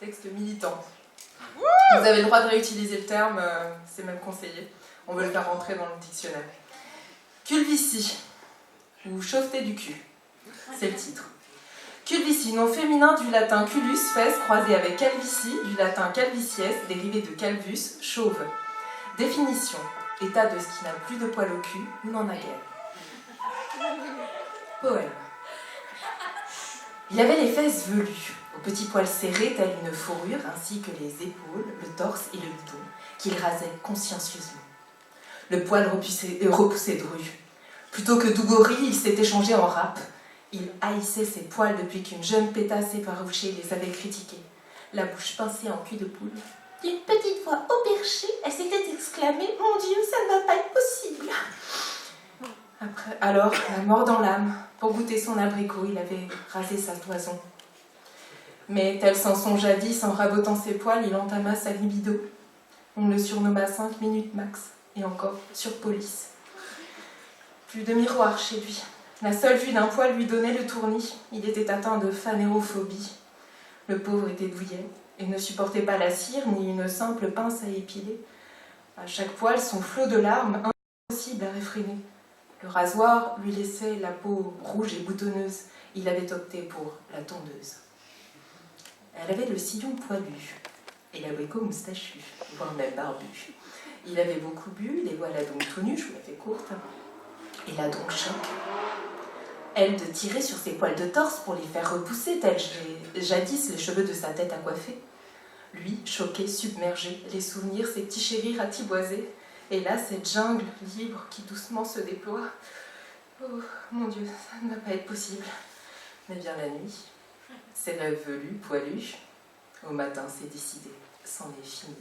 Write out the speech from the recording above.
Texte militant. Vous avez le droit de réutiliser le terme, c'est même conseillé. On veut le faire rentrer dans le dictionnaire. Culvitie, ou chauffe-té du cul, c'est le titre. Culvitie, nom féminin du latin culus, fesse, croisé avec calvitie, du latin calvicies, dérivé de calvus, chauve. Définition, état de ce qui n'a plus de poils au cul ou n'en a guère. Poème. Il avait les fesses velues, aux petits poils serrés tels une fourrure, ainsi que les épaules, le torse et le bidon, qu'il rasait consciencieusement. Le poil repoussé de rue. Plutôt que d'ougorie, il s'était changé en rap. Il haïssait ses poils depuis qu'une jeune pétasse effarouchée les avait critiqués. La bouche pincée en cul de poule. D'une petite voix au perché, elle s'était exclamée « Mon Dieu, ça ne va pas être possible !» Alors, la mort dans l'âme, pour goûter son abricot, il avait rasé sa toison. Mais tel Samson jadis, en rabotant ses poils, il entama sa libido. On le surnomma 5 minutes max, et encore sur police. Plus de miroir chez lui. La seule vue d'un poil lui donnait le tournis. Il était atteint de phanérophobie. Le pauvre était douillet et ne supportait pas la cire ni une simple pince à épiler. À chaque poil, son flot de larmes, impossible à réfréner. Le rasoir lui laissait la peau rouge et boutonneuse. Il avait opté pour la tondeuse. Elle avait le sillon poilu et l'abricot moustachu, voire même barbu. Il avait beaucoup bu, les voilà donc tout nus, je vous la fais courte, et là donc choc. Elle de tirer sur ses poils de torse pour les faire repousser, tels jadis les cheveux de sa tête à coiffer. Lui, choqué, submergé, les souvenirs, ses petits chéris ratiboisés, et là, cette jungle libre qui doucement se déploie. Oh, mon Dieu, ça ne va pas être possible. Mais bien la nuit, ses rêves velus, poilus, au matin, c'est décidé, c'en est fini.